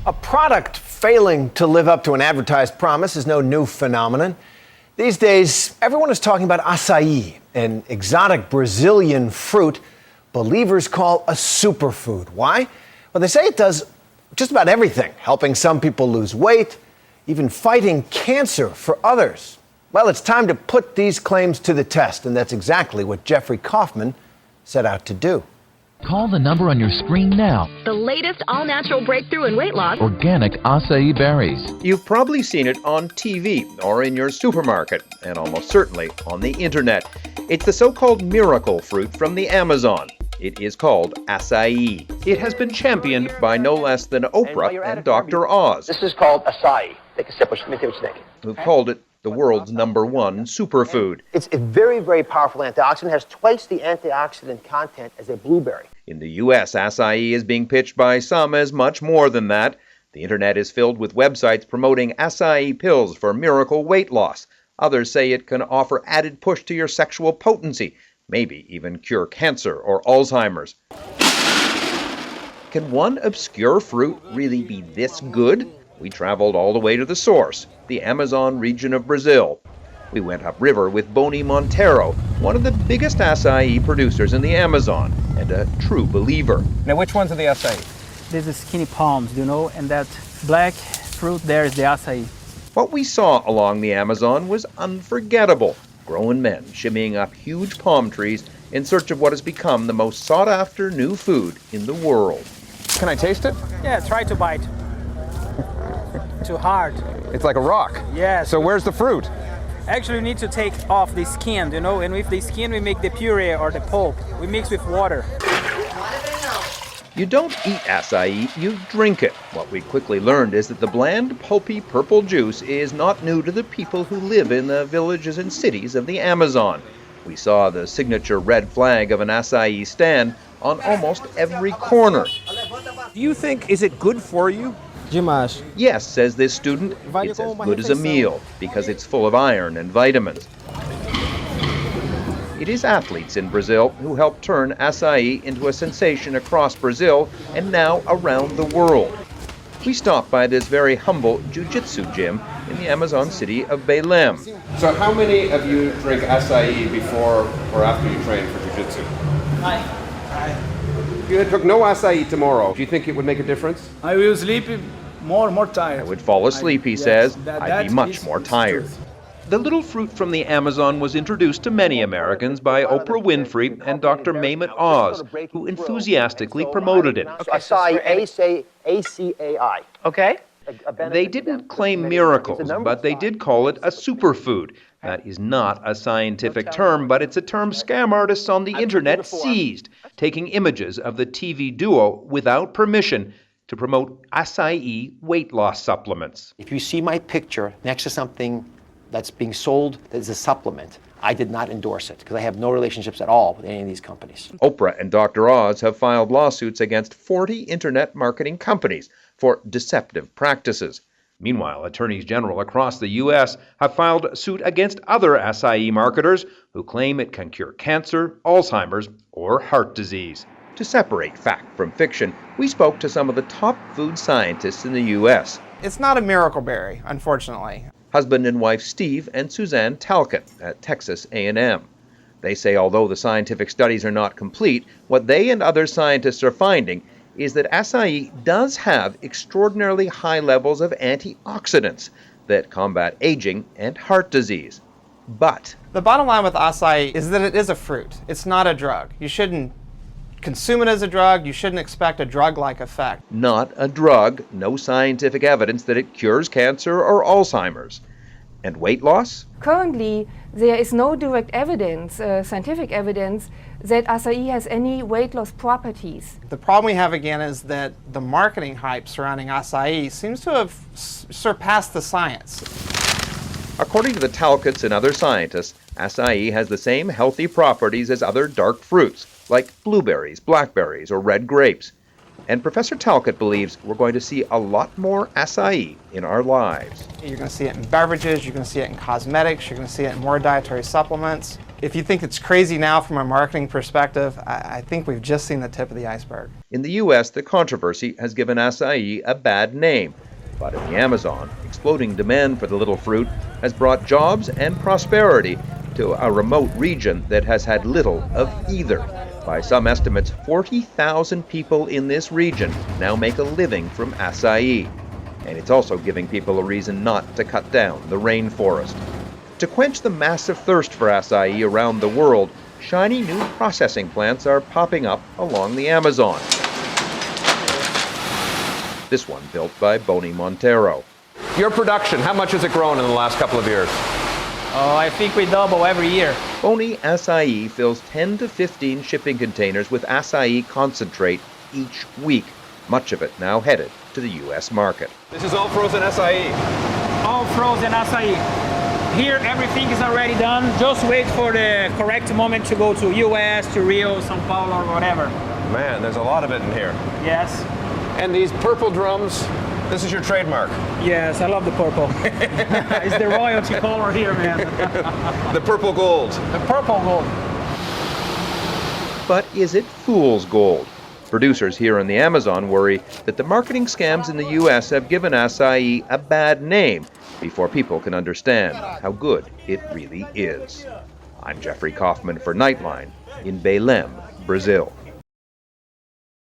A product failing to live up to an advertised promise is no new phenomenon. These days, everyone is talking about acai, an exotic Brazilian fruit believers call a superfood. Why? Well, they say it does just about everything, helping some people lose weight, even fighting cancer for others. Well, it's time to put these claims to the test, and that's exactly what Jeffrey Kaufman set out to do. Call the number on your screen now. The latest all-natural breakthrough in weight loss. Organic acai berries. You've probably seen it on TV or in your supermarket, and almost certainly on the internet. It's the so-called miracle fruit from the Amazon. It is called acai. It has been championed by no less than Oprah and Dr. Oz. This is called acai. Take a sip. Let me see what you think. Who've called it the world's #1 superfood. It's a very, very powerful antioxidant. It has twice the antioxidant content as a blueberry. In the U.S., acai is being pitched by some as much more than that. The internet is filled with websites promoting acai pills for miracle weight loss. Others say it can offer added push to your sexual potency, maybe even cure cancer or Alzheimer's. Can one obscure fruit really be this good? We traveled all the way to the source, the Amazon region of Brazil. We went upriver with Boni Monteiro, one of the biggest acai producers in the Amazon, and a true believer. Now, which ones are the acai? This is skinny palms, and that black fruit there is the acai. What we saw along the Amazon was unforgettable. Grown men shimmying up huge palm trees in search of what has become the most sought-after new food in the world. Can I taste it? Yeah, try to bite. Too hard. It's like a rock. Yeah. So where's the fruit? Actually, we need to take off the skin, and with the skin we make the puree or the pulp. We mix with water. You don't eat acai, you drink it. What we quickly learned is that the bland, pulpy purple juice is not new to the people who live in the villages and cities of the Amazon. We saw the signature red flag of an acai stand on almost every corner. Do you think, is it good for you? Yes, says this student, it's as good as a meal because it's full of iron and vitamins. It is athletes in Brazil who helped turn acai into a sensation across Brazil and now around the world. We stopped by this very humble jiu-jitsu gym in the Amazon city of Belém. So how many of you drink acai before or after you train for jiu-jitsu? If you took no acai tomorrow, do you think it would make a difference? I will sleep more tired. I would fall asleep, he says. I'd be much more tired. The little fruit from the Amazon was introduced to many Americans by Oprah Winfrey and Dr. Mehmet Oz, who enthusiastically promoted it. Acai, A-C-A-I. Okay. They didn't claim miracles, but they did call it a superfood. That is not a scientific term, but it's a term scam artists on the internet seized, taking images of the TV duo without permission to promote acai weight loss supplements. If you see my picture next to something that's being sold that is a supplement, I did not endorse it because I have no relationships at all with any of these companies. Oprah and Dr. Oz have filed lawsuits against 40 internet marketing companies for deceptive practices. Meanwhile, attorneys general across the U.S. have filed suit against other acai marketers who claim it can cure cancer, Alzheimer's, or heart disease. To separate fact from fiction, we spoke to some of the top food scientists in the U.S. It's not a miracle berry, unfortunately. Husband and wife Steve and Suzanne Talcott at Texas A&M. They say although the scientific studies are not complete, what they and other scientists are finding is that acai does have extraordinarily high levels of antioxidants that combat aging and heart disease. But The bottom line with acai is that it is a fruit. It's not a drug. You shouldn't consume it as a drug. You shouldn't expect a drug-like effect. not a drug, no scientific evidence that it cures cancer or Alzheimer's. And weight loss? Currently, there is no direct evidence, scientific evidence, that acai has any weight loss properties. The problem we have again is that the marketing hype surrounding acai seems to have surpassed the science. According to the Talcotts and other scientists, acai has the same healthy properties as other dark fruits, like blueberries, blackberries, or red grapes. And Professor Talcott believes we're going to see a lot more acai in our lives. You're going to see it in beverages, you're going to see it in cosmetics, you're going to see it in more dietary supplements. If you think it's crazy now from a marketing perspective, I think we've just seen the tip of the iceberg. In the U.S., the controversy has given acai a bad name. But in the Amazon, exploding demand for the little fruit has brought jobs and prosperity to a remote region that has had little of either. By some estimates, 40,000 people in this region now make a living from acai. And it's also giving people a reason not to cut down the rainforest. To quench the massive thirst for acai around the world, shiny new processing plants are popping up along the Amazon. This one built by Boni Montero. Your production, how much has it grown in the last couple of years? Oh, I think we double every year. Boni Acai fills 10 to 15 shipping containers with acai concentrate each week, much of it now headed to the U.S. market. This is all frozen acai. All frozen acai. Here, everything is already done. Just wait for the correct moment to go to U.S., to Rio, São Paulo, or whatever. Man, there's a lot of it in here. Yes. And these purple drums, this is your trademark. Yes, I love the purple. It's the royalty color here, man. The purple gold. The purple gold. But is it fool's gold? Producers here in the Amazon worry that the marketing scams in the U.S. have given acai a bad name before people can understand how good it really is. I'm Jeffrey Kaufman for Nightline in Belém, Brazil.